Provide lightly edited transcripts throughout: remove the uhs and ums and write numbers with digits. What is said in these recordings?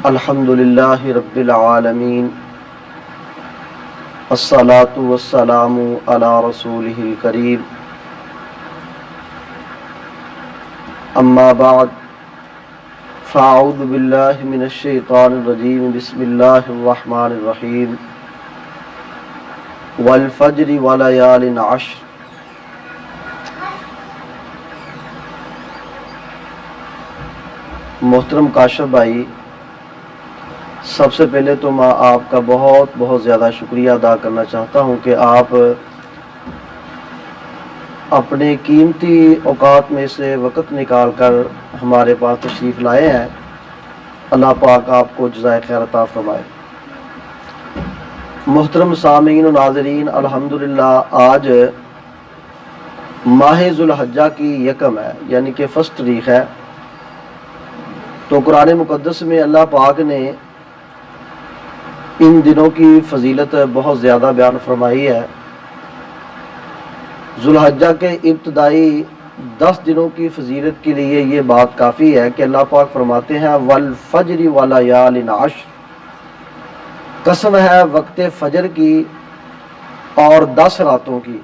الحمدللہ رب العالمین، الصلاۃ والسلام علی رسولہ الکریم، اما بعد فاعوذ باللہ من الشیطان الرجیم، بسم اللہ الرحمن الرحیم، والفجر ولیال عشر۔ محترم کاشف بھائی، سب سے پہلے تو میں آپ کا بہت بہت زیادہ شکریہ ادا کرنا چاہتا ہوں کہ آپ اپنے قیمتی اوقات میں سے وقت نکال کر ہمارے پاس تشریف لائے ہیں۔ اللہ پاک آپ کو جزائے خیر عطا فرمائے۔ محترم سامعین و ناظرین، الحمدللہ آج ماہ ذو الحجہ کی یکم ہے، یعنی کہ فرسٹ تاریخ ہے۔ تو قرآن مقدس میں اللہ پاک نے ان دنوں کی فضیلت بہت زیادہ بیان فرمائی ہے۔ ذو الحجہ کے ابتدائی 10 دنوں کی فضیلت کے لیے یہ بات کافی ہے کہ اللہ پاک فرماتے ہیں والفجر ولیال عشر، قسم ہے وقت فجر کی اور 10 راتوں کی۔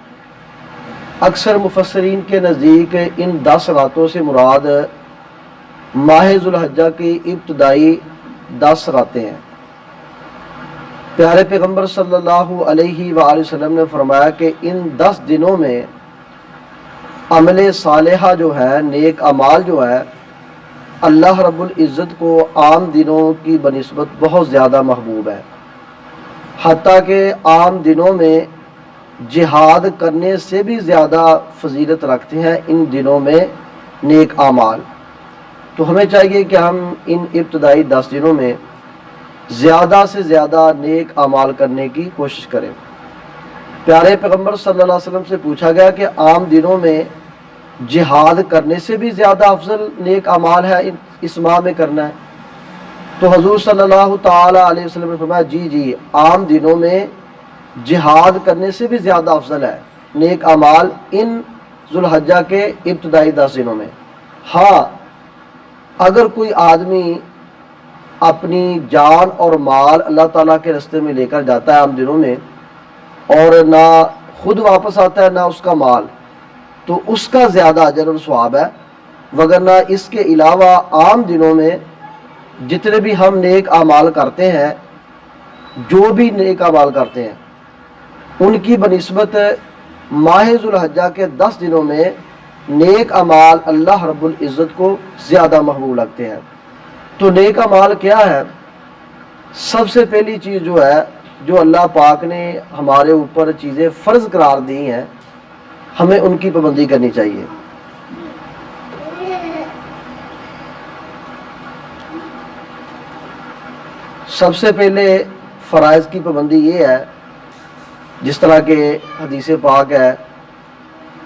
اکثر مفسرین کے نزدیک ان 10 راتوں سے مراد ماہ ذو الحجہ کی ابتدائی 10 راتیں ہیں۔ پیارے پیغمبر صلی اللہ علیہ وآلہ وسلم نے فرمایا کہ ان 10 دنوں میں عمل صالحہ جو ہے، نیک اعمال جو ہے، اللہ رب العزت کو عام دنوں کی بنسبت بہت زیادہ محبوب ہے، حتیٰ کہ عام دنوں میں جہاد کرنے سے بھی زیادہ فضیلت رکھتے ہیں ان دنوں میں نیک اعمال۔ تو ہمیں چاہیے کہ ہم ان ابتدائی 10 دنوں میں زیادہ سے زیادہ نیک اعمال کرنے کی کوشش کریں۔ پیارے پیغمبر صلی اللہ علیہ وسلم سے پوچھا گیا کہ عام دنوں میں جہاد کرنے سے بھی زیادہ افضل نیک اعمال ہے اس ماہ میں کرنا ہے؟ تو حضور صلی اللہ تعالی علیہ وسلم نے فرمایا جی عام دنوں میں جہاد کرنے سے بھی زیادہ افضل ہے نیک اعمال ان ذو الحجہ کے ابتدائی 10 دنوں میں۔ ہاں، اگر کوئی آدمی اپنی جان اور مال اللہ تعالیٰ کے راستے میں لے کر جاتا ہے عام دنوں میں، اور نہ خود واپس آتا ہے نہ اس کا مال، تو اس کا زیادہ اجر اور ثواب ہے۔ وگرنہ اس کے علاوہ عام دنوں میں جتنے بھی ہم نیک اعمال کرتے ہیں، جو بھی نیک اعمال کرتے ہیں، ان کی بنسبت ماہ ذو الحجہ کے 10 دنوں میں نیک اعمال اللہ رب العزت کو زیادہ محبوب لگتے ہیں۔ تو نیک اعمال کیا ہے؟ سب سے پہلی چیز جو ہے، جو اللہ پاک نے ہمارے اوپر چیزیں فرض قرار دی ہیں، ہمیں ان کی پابندی کرنی چاہیے۔ سب سے پہلے فرائض کی پابندی یہ ہے، جس طرح کہ حدیث پاک ہے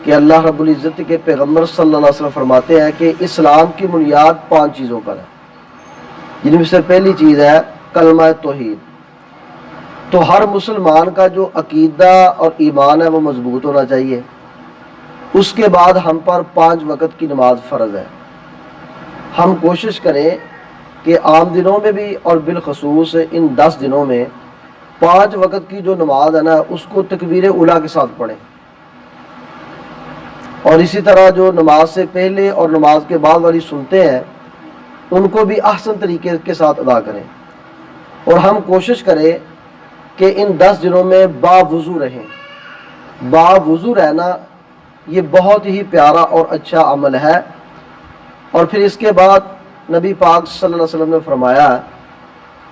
کہ اللہ رب العزت کے پیغمبر صلی اللہ علیہ وسلم فرماتے ہیں کہ اسلام کی بنیاد 5 چیزوں پر ہے، جن میں سے پہلی چیز ہے کلمہ توحید۔ تو ہر مسلمان کا جو عقیدہ اور ایمان ہے وہ مضبوط ہونا چاہیے۔ اس کے بعد ہم پر 5 وقت کی نماز فرض ہے۔ ہم کوشش کریں کہ عام دنوں میں بھی اور بالخصوص ان 10 دنوں میں 5 وقت کی جو نماز ہے نا، اس کو تکبیر اولیٰ کے ساتھ پڑھیں، اور اسی طرح جو نماز سے پہلے اور نماز کے بعد والی سنتے ہیں ان کو بھی احسن طریقے کے ساتھ ادا کریں۔ اور ہم کوشش کریں کہ ان 10 دنوں میں باوضو رہیں۔ باوضو رہنا یہ بہت ہی پیارا اور اچھا عمل ہے۔ اور پھر اس کے بعد نبی پاک صلی اللہ علیہ وسلم نے فرمایا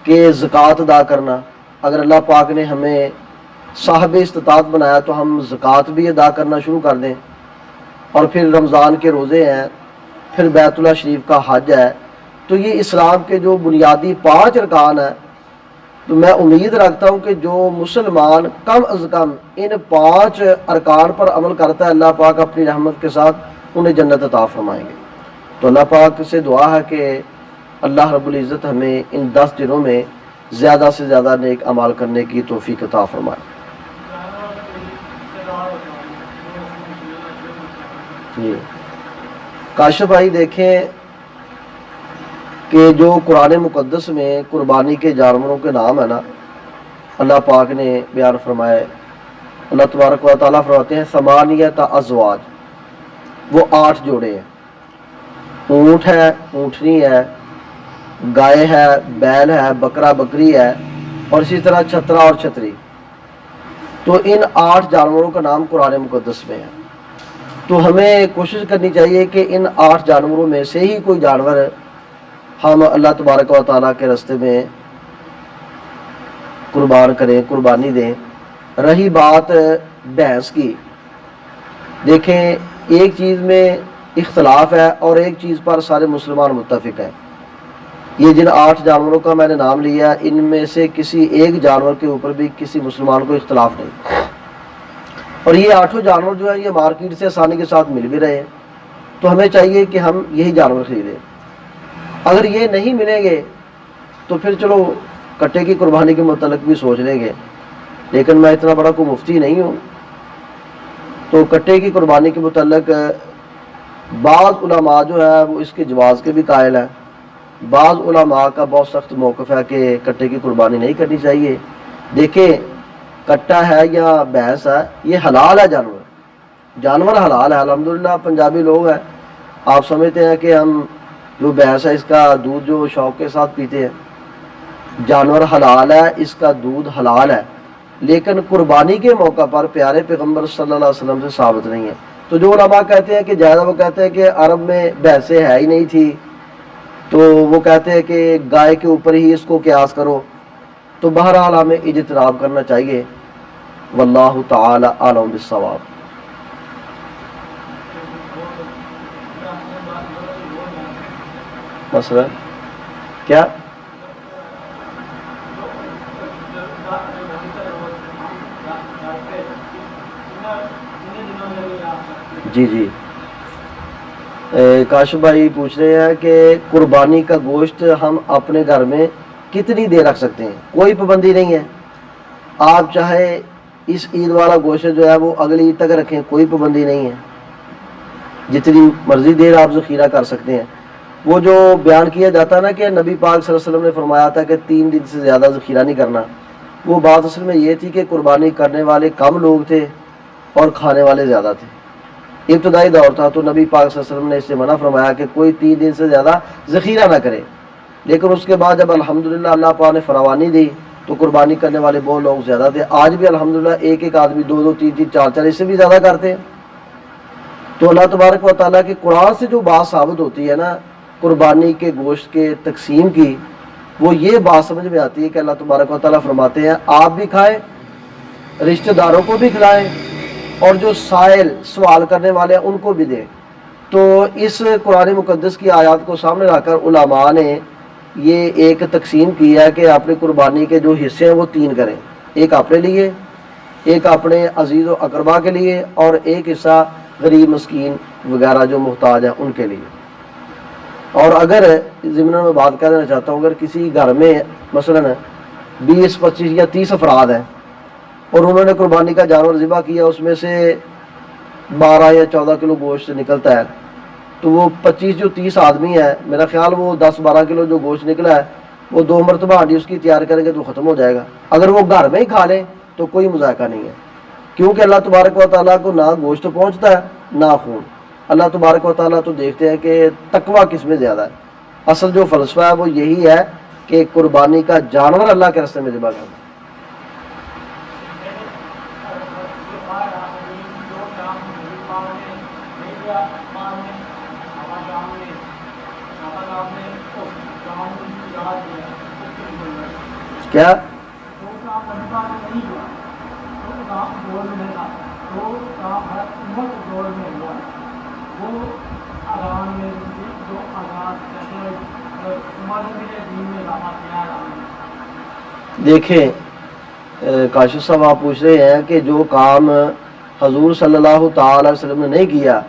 کہ زکوٰۃ ادا کرنا، اگر اللہ پاک نے ہمیں صاحب استطاعت بنایا تو ہم زکوٰۃ بھی ادا کرنا شروع کر دیں۔ اور پھر رمضان کے روزے ہیں، پھر بیت اللہ شریف کا حج ہے۔ تو یہ اسلام کے جو بنیادی 5 ارکان ہیں، تو میں امید رکھتا ہوں کہ جو مسلمان کم از کم ان 5 ارکان پر عمل کرتا ہے، اللہ پاک اپنی رحمت کے ساتھ انہیں جنت عطا فرمائیں گے۔ تو اللہ پاک سے دعا ہے کہ اللہ رب العزت ہمیں ان 10 دنوں میں زیادہ سے زیادہ نیک اعمال کرنے کی توفیق عطا فرمائے۔ جی کاشف بھائی دیکھیں، کہ جو قرآن مقدس میں قربانی کے جانوروں کے نام ہے نا، اللہ پاک نے بیان فرمائے، اللہ تبارک و تعالیٰ فرماتے ہیں ثمانیۃ ازواج، وہ 8 جوڑے ہیں، اونٹ ہے، اونٹنی ہے، گائے ہے، بیل ہے، بکرا بکری ہے، اور اسی طرح چھترا اور چھتری۔ تو ان 8 جانوروں کا نام قرآن مقدس میں ہے۔ تو ہمیں کوشش کرنی چاہیے کہ ان 8 جانوروں میں سے ہی کوئی جانور ہم اللہ تبارک و تعالیٰ کے راستے میں قربان کریں، قربانی دیں۔ رہی بات بھینس کی، دیکھیں ایک چیز میں اختلاف ہے اور ایک چیز پر سارے مسلمان متفق ہیں۔ یہ جن 8 جانوروں کا میں نے نام لیا، ان میں سے کسی ایک جانور کے اوپر بھی کسی مسلمان کو اختلاف نہیں، اور یہ 8 جانور جو ہیں یہ مارکیٹ سے آسانی کے ساتھ مل بھی رہے ہیں۔ تو ہمیں چاہیے کہ ہم یہی جانور خریدیں۔ اگر یہ نہیں ملیں گے تو پھر چلو کٹے کی قربانی کے متعلق بھی سوچ لیں گے، لیکن میں اتنا بڑا کوئی مفتی نہیں ہوں۔ تو کٹے کی قربانی کے متعلق بعض علماء جو ہے وہ اس کے جواز کے بھی قائل ہیں، بعض علماء کا بہت سخت موقف ہے کہ کٹے کی قربانی نہیں کرنی چاہیے۔ دیکھیں کٹا ہے یا بھینس ہے، یہ حلال ہے، جانور حلال ہے۔ الحمدللہ پنجابی لوگ ہیں، آپ سمجھتے ہیں کہ ہم جو بھینس ہے اس کا دودھ جو شوق کے ساتھ پیتے ہیں، جانور حلال ہے، اس کا دودھ حلال ہے، لیکن قربانی کے موقع پر پیارے پیغمبر صلی اللہ علیہ وسلم سے ثابت نہیں ہے۔ تو جو علماء کہتے ہیں کہ جائز، وہ کہتے ہیں کہ عرب میں بھینسیں ہے ہی نہیں تھی، تو وہ کہتے ہیں کہ گائے کے اوپر ہی اس کو قیاس کرو۔ تو بہرحال ہمیں اجتناب کرنا چاہیے، واللہ تعالی اعلم بالصواب۔ مثلا کیا؟ جی کاشف بھائی پوچھ رہے ہیں کہ قربانی کا گوشت ہم اپنے گھر میں کتنی دیر رکھ سکتے ہیں؟ کوئی پابندی نہیں ہے، آپ چاہے اس عید والا گوشت جو ہے وہ اگلی عید تک رکھیں، کوئی پابندی نہیں ہے، جتنی مرضی دیر آپ ذخیرہ کر سکتے ہیں۔ وہ جو بیان کیا جاتا ہے نا کہ نبی پاک صلی اللہ علیہ وسلم نے فرمایا تھا کہ 3 دن سے زیادہ ذخیرہ نہیں کرنا، وہ بات اصل میں یہ تھی کہ قربانی کرنے والے کم لوگ تھے اور کھانے والے زیادہ تھے۔ ابتدائی دور تھا تو نبی پاک صلی اللہ علیہ وسلم نے اس سے منع فرمایا کہ کوئی 3 دن سے زیادہ ذخیرہ نہ کرے، لیکن اس کے بعد جب الحمدللہ اللہ پاک نے فراوانی دی تو قربانی کرنے والے بہت لوگ زیادہ تھے۔ آج بھی الحمدللہ ایک آدمی 2 3 4 اس سے بھی زیادہ کرتے ہیں۔ تو اللہ تبارک و تعالیٰ کی قرآن سے جو بات ثابت ہوتی ہے نا قربانی کے گوشت کے تقسیم کی، وہ یہ بات سمجھ میں آتی ہے کہ اللہ تبارک و تعالیٰ فرماتے ہیں آپ بھی کھائیں، رشتہ داروں کو بھی کھلائیں، اور جو سائل سوال کرنے والے ہیں ان کو بھی دیں۔ تو اس قرآن مقدس کی آیات کو سامنے رکھ کر علماء نے یہ ایک تقسیم کی ہے کہ اپنی قربانی کے جو حصے ہیں وہ 3 کریں، ایک اپنے لیے، ایک اپنے عزیز و اقربا کے لیے، اور ایک حصہ غریب مسکین وغیرہ جو محتاج ہیں ان کے لیے۔ اور اگر ضمن میں بات کر دینا چاہتا ہوں، اگر کسی گھر میں مثلا 20 25 یا 30 افراد ہیں اور انہوں نے قربانی کا جانور ذبح کیا، اس میں سے 12 یا 14 کلو گوشت نکلتا ہے، تو وہ 25 جو 30 آدمی ہے، میرا خیال وہ 10 12 کلو جو گوشت نکلا ہے وہ 2 مرتبہ ہانڈی اس کی تیار کریں گے تو ختم ہو جائے گا۔ اگر وہ گھر میں ہی کھا لیں تو کوئی مذائقہ نہیں ہے، کیونکہ اللہ تبارک و تعالیٰ کو نہ گوشت پہنچتا ہے نہ خون۔ اللہ تبارک و تعالیٰ تو دیکھتے ہیں کہ تقویٰ کس میں زیادہ ہے۔ اصل جو فلسفہ ہے وہ یہی ہے کہ قربانی کا جانور اللہ کے راستے میں ذبح کرنا۔ کیا دیکھیں کاشف صاحب آپ پوچھ رہے ہیں کہ جو کام حضور صلی اللہ تعالی علیہ وسلم نے نہیں کیا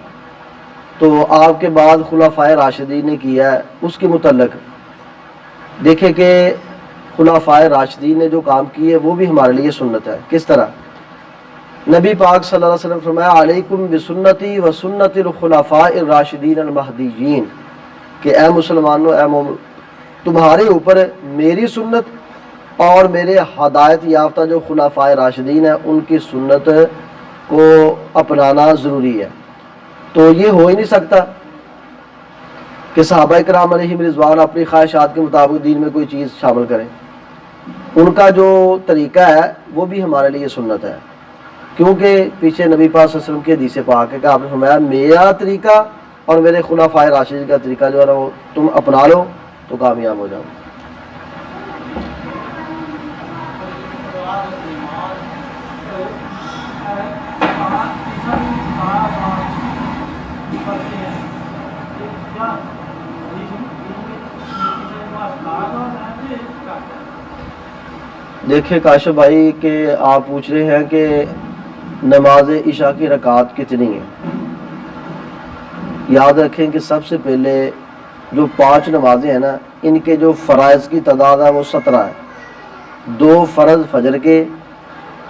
تو آپ کے بعد خلفائے راشدین نے کیا ہے، اس کے متعلق دیکھیں کہ خلفائے راشدین نے جو کام کیے وہ بھی ہمارے لیے سنت ہے۔ کس طرح؟ نبی پاک صلی اللہ علیہ وسلم فرمایا علیکم بسنتی و سنت الخلفاء الراشدین المہدیین، کہ اے مسلمانوں، اے تمہارے اوپر میری سنت اور میرے ہدایت یافتہ جو خلفائے راشدین ہیں ان کی سنت کو اپنانا ضروری ہے۔ تو یہ ہو ہی نہیں سکتا کہ صحابہ کرام علیہم رضوان اپنی خواہشات کے مطابق دین میں کوئی چیز شامل کریں۔ ان کا جو طریقہ ہے وہ بھی ہمارے لیے سنت ہے، کیونکہ پیچھے نبی پاک صلی اللہ علیہ وسلم کی حدیث پاک ہے کہ آپ نے فرمایا میرا طریقہ اور میرے خلفائے راشدین کا طریقہ جو ہے نا وہ تم اپنا لو تو کامیاب ہو جاؤ۔ دیکھیں کاشف بھائی کہ آپ پوچھ رہے ہیں کہ نماز عشاء کی رکعات کتنی ہیں۔ یاد رکھیں کہ سب سے پہلے جو 5 نمازیں ہیں نا ان کے جو فرائض کی تعداد ہے وہ 17 ہے۔ 2 فرض فجر کے،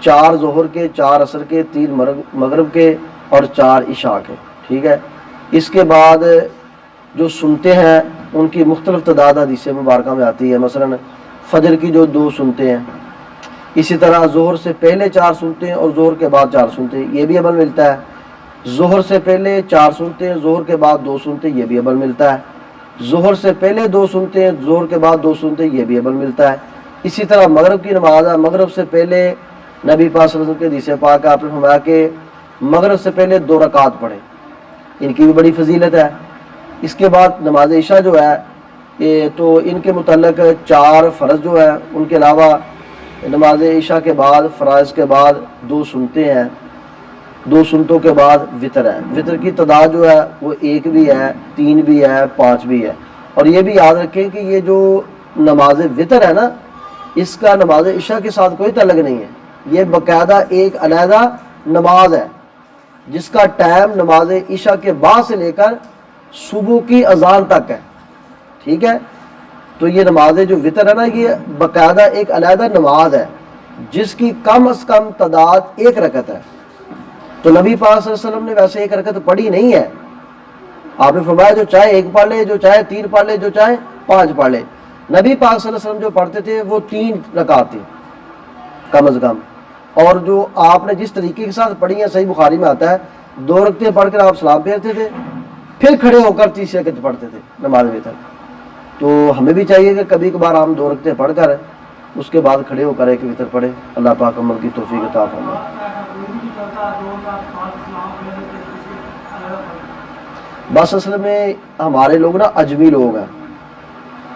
4 ظہر کے، 4 عصر کے، 3 مغرب کے اور 4 عشاء کے، ٹھیک ہے۔ اس کے بعد جو سنتے ہیں ان کی مختلف تعداد حدیث مبارکہ میں آتی ہے، مثلا فجر کی جو 2 سنتے ہیں، اسی طرح ظہر سے پہلے 4 سنتے ہیں اور ظہر کے بعد 4 سنتے ہیں، یہ بھی عمل ملتا ہے۔ ظہر سے پہلے 4 سنتے ہیں، ظہر کے بعد 2 سنتے ہیں، یہ بھی عمل ملتا ہے۔ ظہر سے پہلے 2 سنتے ہیں، ظہر کے بعد 2 سنتے ہیں، یہ بھی عمل ملتا ہے۔ اسی طرح مغرب کی نماز ہے، مغرب سے پہلے نبی پاک صلی اللہ علیہ وسلم کے حدیث پاک آپ نے فرمایا کہ مغرب سے پہلے 2 رکعت پڑھیں، ان کی بھی بڑی فضیلت ہے۔ اس کے بعد نماز عشاء جو ہے یہ تو ان کے متعلق 4 فرض جو ہے، ان کے علاوہ نماز عشاء کے بعد فرائض کے بعد 2 سنتے ہیں، 2 سنتوں کے بعد وطر ہے۔ وطر کی تعداد جو ہے وہ 1 بھی ہے، 3 بھی ہے، 5 بھی ہے۔ اور یہ بھی یاد رکھیں کہ یہ جو نماز وطر ہے نا اس کا نماز عشاء کے ساتھ کوئی تعلق نہیں ہے، یہ باقاعدہ ایک علیحدہ نماز ہے جس کا ٹائم نماز عشاء کے بعد سے لے کر صبح کی اذان تک ہے، ٹھیک ہے۔ تو یہ نماز جو وطر ہے نا یہ باقاعدہ ایک علیحدہ نماز ہے جس کی کم از کم تعداد 1 رکعت ہے۔ تو نبی پاک صلی اللہ علیہ وسلم نے ویسے 1 رکعت پڑھی نہیں ہے، آپ نے فرمایا جو چاہے 1 پڑھ لے، جو چاہے 3 پڑھ لے، جو چاہے 5 پڑھ لے۔ نبی پاک صلی اللہ علیہ وسلم جو پڑھتے تھے وہ 3 رکعت تھی کم از کم، اور جو آپ نے جس طریقے کے ساتھ پڑھی ہے صحیح بخاری میں آتا ہے 2 رکعتیں پڑھ کر آپ سلام پھیرتے تھے، پھر کھڑے ہو کر 30 رکعت پڑھتے تھے نماز وطر۔ تو ہمیں بھی چاہیے کہ کبھی کبھار ہم 2 رکعتیں پڑھ کر اس کے بعد کھڑے ہو کر ایک وطر پڑھے۔ اللہ پاک عمل کی توفیق عطا فرمائے۔ بس اصل میں ہمارے لوگ نا عجمی لوگ ہیں،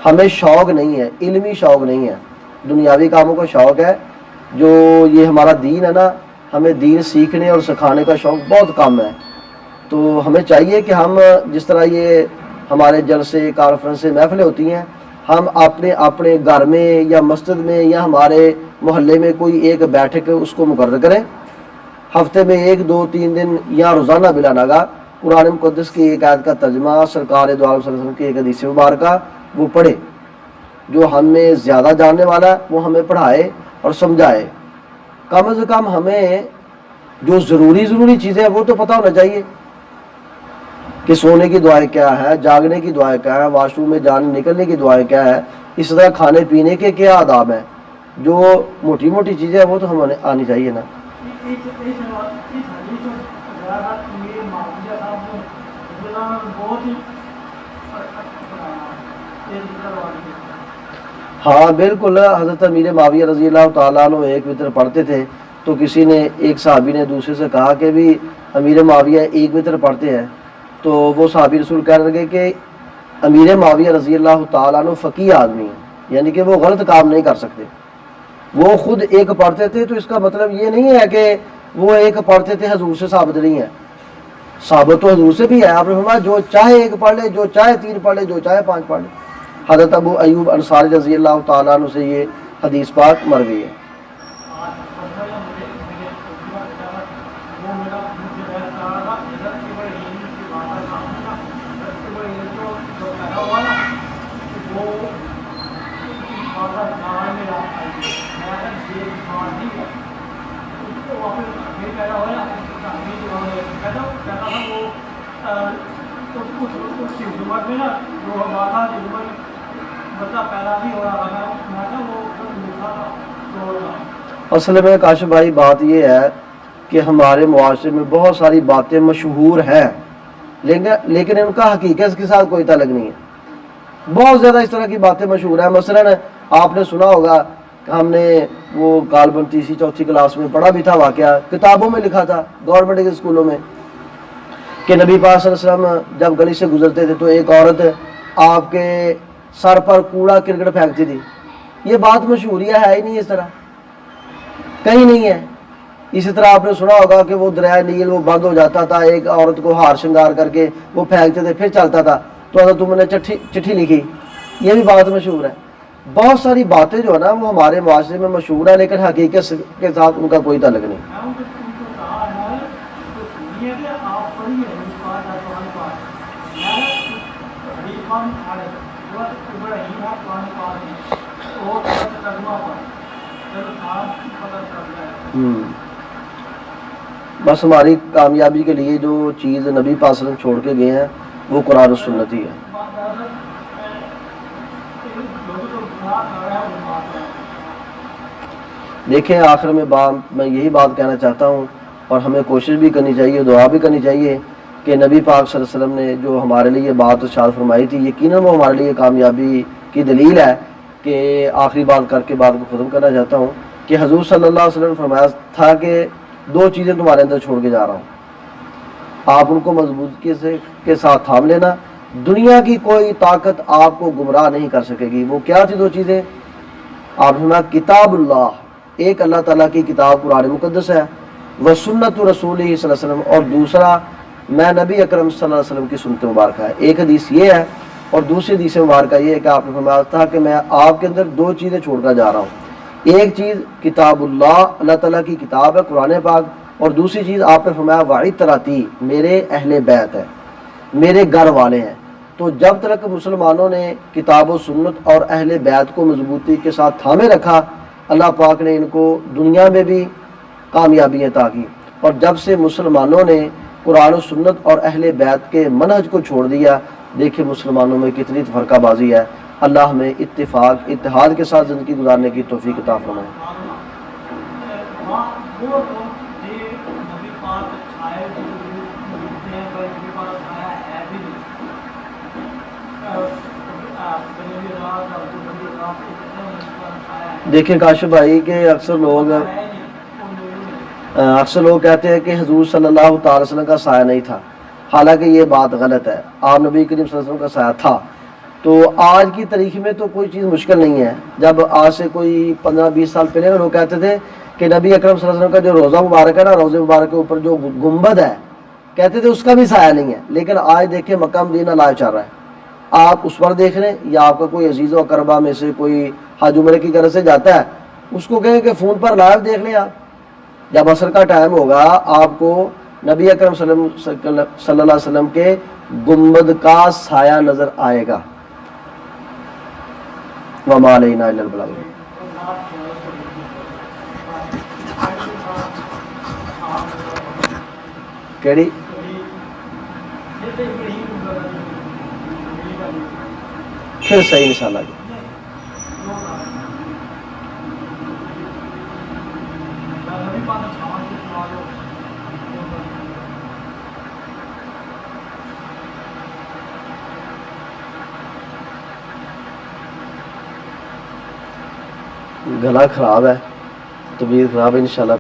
ہمیں شوق نہیں ہے، علمی شوق نہیں ہے، دنیاوی کاموں کا شوق ہے۔ جو یہ ہمارا دین ہے نا ہمیں دین سیکھنے اور سکھانے کا شوق بہت کم ہے۔ تو ہمیں چاہیے کہ ہم جس طرح یہ ہمارے جلسے کانفرنسیں محفلیں ہوتی ہیں، ہم اپنے گھر میں یا مسجد میں یا ہمارے محلے میں کوئی ایک بیٹھک اس کو مقرر کریں، ہفتے میں 1 2 3 دن یا روزانہ بلا ناغہ قرآن مقدس کی ایک آیت کا ترجمہ، سرکار دو عالم صلی اللہ علیہ وسلم کی ایک حدیث مبارکہ وہ پڑھے۔ جو ہمیں زیادہ جاننے والا ہے وہ ہمیں پڑھائے اور سمجھائے۔ کم از کم ہمیں جو ضروری چیزیں ہیں وہ تو پتہ ہونا چاہیے کہ سونے کی دعائیں کیا ہے، جاگنے کی دعائیں کیا ہے، واش روم میں جانے نکلنے کی دعائیں کیا ہے، اس طرح کھانے پینے کے کیا آداب ہیں۔ جو موٹی چیزیں ہیں وہ تو ہمیں آنی چاہیے نا۔ ہاں بالکل، حضرت امیر معاویہ رضی اللہ تعالیٰ عنہ ایک وطر پڑھتے تھے، تو کسی نے ایک صحابی نے دوسرے سے کہا کہ بھی امیر معاویہ ایک وطر پڑھتے ہیں، تو وہ صحابی رسول کہنے لگے کہ امیر معاویہ رضی اللہ تعالیٰ عنہ فقیہ آدمی ہیں، یعنی کہ وہ غلط کام نہیں کر سکتے، وہ خود ایک پڑھتے تھے۔ تو اس کا مطلب یہ نہیں ہے کہ وہ ایک پڑھتے تھے حضور سے ثابت نہیں ہے، ثابت تو حضور سے بھی ہے۔ آپ نے فرمایا جو چاہے 1 پڑھ لے، جو چاہے 3 پڑھ لے، جو چاہے 5 پڑھ لے۔ حضرت ابو ایوب انصاری رضی اللہ تعالیٰ عنہ سے یہ حدیث پاک مروی ہے۔ بچہ پیدا نہیں ہو رہا تھا، میں کہا وہ دوسرا تھا۔ اصل میں کاشف بھائی بات یہ ہے کہ ہمارے معاشرے میں بہت ساری باتیں مشہور ہیں، لیکن ان کا حقیقت کے ساتھ کوئی تعلق نہیں ہے۔ بہت زیادہ اس طرح کی باتیں مشہور ہیں، مثلا آپ نے سنا ہوگا، ہم نے وہ غالباً تیسری چوتھی کلاس میں پڑھا بھی تھا واقعہ، کتابوں میں لکھا تھا گورنمنٹ کے اسکولوں میں، کہ نبی پاک صلی اللہ علیہ وسلم جب گلی سے گزرتے تھے تو ایک عورت آپ کے سر پر کوڑا کرکٹ پھینکتی تھی۔ یہ بات مشہوریہ ہے ہی نہیں، اس طرح کہیں نہیں ہے۔ اسی طرح آپ نے سنا ہوگا کہ وہ دریائے نیل وہ بند ہو جاتا تھا، ایک عورت کو ہار شنگار کر کے وہ پھینکتے تھے، پھر چلتا تھا، تو اگر تم نے چٹھی لکھی، یہ بھی بات مشہور ہے۔ بہت ساری باتیں جو ہے نا وہ ہمارے معاشرے میں مشہور ہے، لیکن حقیقت کے ساتھ ان کا کوئی تعلق نہیں۔ میں ان کو کہا ہے تو سنیے کہ آپ پڑھیے حدیث پاک یا قرآن پاک، میں حدیث پاک میں کھا رہے سورۃ ابراہیم ہے قرآن پاک میں، اور سورۃ ترجمہ پر پھر آپ پتہ چل جائے۔ بس ہماری کامیابی کے لیے جو چیز نبی پاک صلی اللہ علیہ وسلم چھوڑ کے گئے ہیں وہ قرآن و سنت ہی ہے۔ دیکھیں آخر میں یہی بات کہنا چاہتا ہوں، اور ہمیں کوشش بھی کرنی چاہیے، دعا بھی کرنی چاہیے کہ نبی پاک صلی اللہ علیہ وسلم نے جو ہمارے لیے بات ارشاد فرمائی تھی، یقیناً وہ ہمارے لیے کامیابی کی دلیل ہے۔ کہ آخری بات کر کے بات کو ختم کرنا چاہتا ہوں کہ حضور صلی اللہ علیہ وسلم نے فرمایا تھا کہ دو چیزیں تمہارے اندر چھوڑ کے جا رہا ہوں، آپ ان کو مضبوطی کے ساتھ تھام لینا، دنیا کی کوئی طاقت آپ کو گمراہ نہیں کر سکے گی۔ وہ کیا تھی دو چیزیں؟ آپ نے فرمایا کتاب اللہ، ایک اللہ تعالیٰ کی کتاب قرآن مقدس ہے، وہ سنت رسول صلی اللہ علیہ وسلم، اور دوسرا میں نبی اکرم صلی اللہ علیہ وسلم کی سنت مبارکہ ہے۔ ایک حدیث یہ ہے، اور دوسری حدیث مبارکہ یہ ہے کہ آپ نے فرمایا تھا کہ میں آپ کے اندر دو چیزیں چھوڑ کر جا رہا ہوں، ایک چیز کتاب اللہ، اللہ تعالیٰ کی کتاب ہے قرآن پاک، اور دوسری چیز آپ نے فرمایا وعطرتی، میرے اہل بیت ہے، میرے گھر والے ہیں۔ تو جب تک مسلمانوں نے کتاب و سنت اور اہل بیت کو مضبوطی کے ساتھ تھامے رکھا، اللہ پاک نے ان کو دنیا میں بھی کامیابی عطا کی، اور جب سے مسلمانوں نے قرآن و سنت اور اہل بیت کے منہج کو چھوڑ دیا، دیکھیں مسلمانوں میں کتنی فرقہ بازی ہے۔ اللہ ہمیں اتفاق اتحاد کے ساتھ زندگی گزارنے کی توفیق عطا فرمائے۔ دیکھیں کاشف بھائی کہ اکثر لوگ کہتے ہیں کہ حضور صلی اللہ تعالی وسلم کا سایہ نہیں تھا، حالانکہ یہ بات غلط ہے، آپ نبی کریم صلی اللہ علیہ وسلم کا سایہ تھا۔ تو آج کی تاریخ میں تو کوئی چیز مشکل نہیں ہے، جب آج سے کوئی 15-20 سال پہلے لوگ کہتے تھے کہ نبی اکرم صلی اللہ علیہ وسلم کا جو روضہ مبارک ہے نا، روضہ مبارک کے اوپر جو گنبد ہے، کہتے تھے اس کا بھی سایہ نہیں ہے، لیکن آج دیکھیں مکہ مدینہ لائیو چل رہا ہے، آپ اس پر دیکھ لیں، یا آپ کا کوئی عزیز و اقربا میں سے کوئی حج عمرے کی غرض سے جاتا ہے، اس کو کہیں کہ فون پر لائیو دیکھ لیں آپ، جب عصر کا ٹائم ہوگا آپ کو نبی اکرم صلی اللہ علیہ وسلم کے گنبد کا سایہ نظر آئے گا۔ وما علینا الا البلاغ۔ کیڑی پھر صحیح انشاءاللہ جی۔ گلا خراب ہے، طبیعت خراب ہے، انشاءاللہ